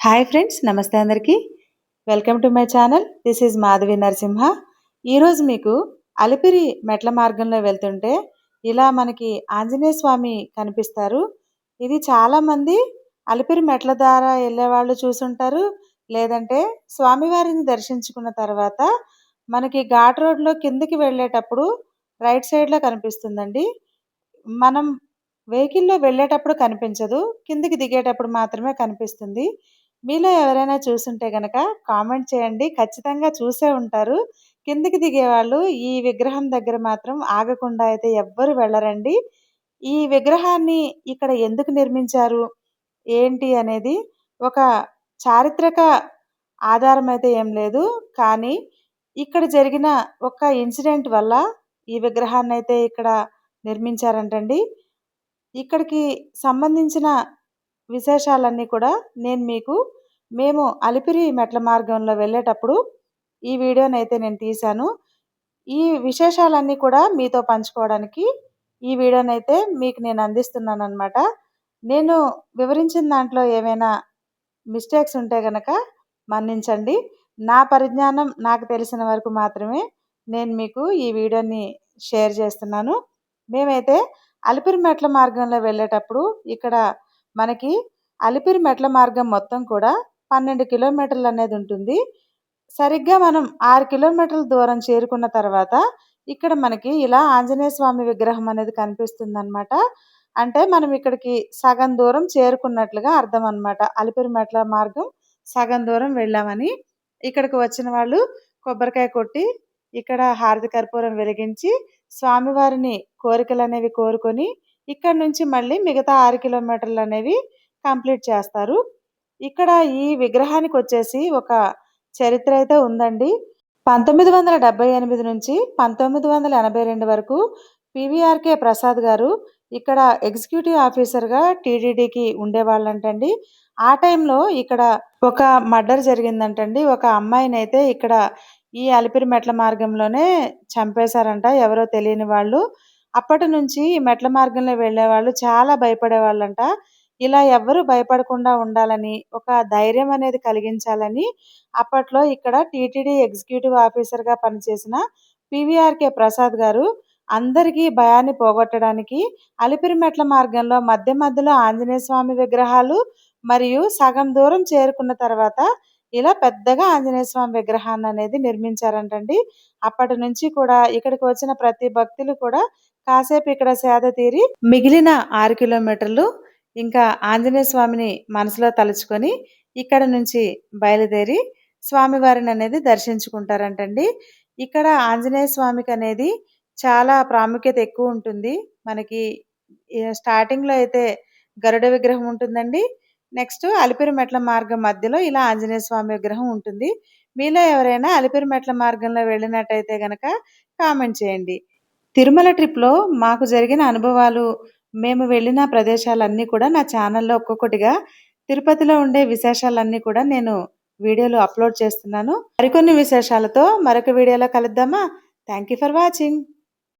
Hi friends, నమస్తే అందరికీ. Welcome to my channel. This is Madhavi Narasimha. ఈరోజు మీకు అలిపిరి మెట్ల మార్గంలో వెళ్తుంటే ఇలా మనకి ఆంజనేయ స్వామి కనిపిస్తారు. ఇది చాలామంది అలిపిరి మెట్ల ద్వారా వెళ్ళేవాళ్ళు చూసుంటారు. లేదంటే స్వామివారిని దర్శించుకున్న తర్వాత మనకి ఘాట్ రోడ్లో కిందకి వెళ్ళేటప్పుడు రైట్ సైడ్లో కనిపిస్తుందండి. మనం వెహికల్‌లో వెళ్ళేటప్పుడు కనిపించదు. కిందకి దిగేటప్పుడు మాత్రమే కనిపిస్తుంది. మీలో ఎవరైనా చూసుంటే గనక కామెంట్ చేయండి. ఖచ్చితంగా చూసే ఉంటారు. కిందకి దిగేవాళ్ళు ఈ విగ్రహం దగ్గర మాత్రం ఆగకుండా అయితే ఎవ్వరు వెళ్ళరండి. ఈ విగ్రహాన్ని ఇక్కడ ఎందుకు నిర్మించారు? ఏంటి అనేది ఒక చారిత్రక ఆధారం అయితే ఏం లేదు. కానీ ఇక్కడ జరిగిన ఒక ఇన్సిడెంట్ వల్ల ఈ విగ్రహాన్నయితే ఇక్కడ నిర్మించారంటండి. ఇక్కడికి సంబంధించిన విశేషాలన్నీ కూడా మేము అలిపిరి మెట్ల మార్గంలో వెళ్ళేటప్పుడు ఈ వీడియోనైతే నేను తీశాను. ఈ విశేషాలన్నీ కూడా మీతో పంచుకోవడానికి ఈ వీడియోనైతే మీకు నేను అందిస్తున్నాననమాట. నేను వివరించిన దాంట్లో ఏమైనా మిస్టేక్స్ ఉంటే గనక మన్నించండి. నా పరిజ్ఞానం నాకు తెలిసిన వరకు మాత్రమే నేను మీకు ఈ వీడియోని షేర్ చేస్తున్నాను. మేమైతే అలిపిరి మెట్ల మార్గంలో వెళ్ళేటప్పుడు ఇక్కడ మనకి అలిపిరి మెట్ల మార్గం మొత్తం కూడా 12 కిలోమీటర్లు అనేది ఉంటుంది. సరిగ్గా మనం 6 కిలోమీటర్ల దూరం చేరుకున్న తర్వాత ఇక్కడ మనకి ఇలా ఆంజనేయ స్వామి విగ్రహం అనేది కనిపిస్తుందన్నమాట. అంటే మనం ఇక్కడికి సగం దూరం చేరుకున్నట్లుగా అర్థం అన్నమాట. అలిపిరి మెట్ల మార్గం సగం దూరం వెళ్ళామని. ఇక్కడికి వచ్చిన వాళ్ళు కొబ్బరికాయ కొట్టి ఇక్కడ హారతి కర్పూరం వెలిగించి స్వామివారిని కోరికలనేవి కోరుకొని ఇక్కడ నుంచి మళ్ళీ మిగతా 6 కిలోమీటర్లు అనేవి కంప్లీట్ చేస్తారు. ఇక్కడ ఈ విగ్రహానికి వచ్చేసి ఒక చరిత్ర అయితే ఉందండి. 1978 నుంచి 1982 వరకు పివిఆర్కే ప్రసాద్ గారు ఇక్కడ ఎగ్జిక్యూటివ్ ఆఫీసర్గా టీటీడీకి ఉండేవాళ్ళంటండి. ఆ టైంలో ఇక్కడ ఒక మర్డర్ జరిగిందంటండి. ఒక అమ్మాయిని అయితే ఇక్కడ ఈ అలిపిరి మెట్ల మార్గంలోనే చంపేశారంట ఎవరో తెలియని వాళ్ళు. అప్పటి నుంచి ఈ మెట్ల మార్గంలో వెళ్ళేవాళ్ళు చాలా భయపడేవాళ్ళంట. ఇలా ఎవ్వరు భయపడకుండా ఉండాలని, ఒక ధైర్యం అనేది కలిగించాలని అప్పట్లో ఇక్కడ టీటీడీ ఎగ్జిక్యూటివ్ ఆఫీసర్గా పనిచేసిన పివిఆర్కే ప్రసాద్ గారు అందరికీ భయాన్ని పోగొట్టడానికి అలిపిరి మెట్ల మార్గంలో మధ్యలో ఆంజనేయ స్వామి విగ్రహాలు మరియు సగం దూరం చేరుకున్న తర్వాత ఇలా పెద్దగా ఆంజనేయ స్వామి విగ్రహాన్ని అనేది నిర్మించారంటండి. అప్పటి నుంచి కూడా ఇక్కడికి వచ్చిన ప్రతి భక్తులు కూడా కాసేపు ఇక్కడ సేద తీరి మిగిలిన 6 కిలోమీటర్లు ఇంకా ఆంజనేయ స్వామిని మనసులో తలుచుకొని ఇక్కడ నుంచి బయలుదేరి స్వామివారిని అనేది దర్శించుకుంటారంటండి. ఇక్కడ ఆంజనేయ స్వామికి అనేది చాలా ప్రాముఖ్యత ఎక్కువ ఉంటుంది. మనకి స్టార్టింగ్లో అయితే గరుడ విగ్రహం ఉంటుందండి. నెక్స్ట్ అలిపిరి మెట్ల మార్గం మధ్యలో ఇలా ఆంజనేయ స్వామి విగ్రహం ఉంటుంది. మీలో ఎవరైనా అలిపిరి మెట్ల మార్గంలో వెళ్ళినట్టయితే గనక కామెంట్ చేయండి. తిరుమల ట్రిప్లో మాకు జరిగిన అనుభవాలు, మేము వెళ్ళిన ప్రదేశాలన్నీ కూడా నా ఛానల్లో ఒక్కొక్కటిగా తిరుపతిలో ఉండే విశేషాలన్నీ కూడా నేను వీడియోలు అప్లోడ్ చేస్తున్నాను. మరికొన్ని విశేషాలతో మరొక వీడియోలో కలుద్దామా? Thank you for watching.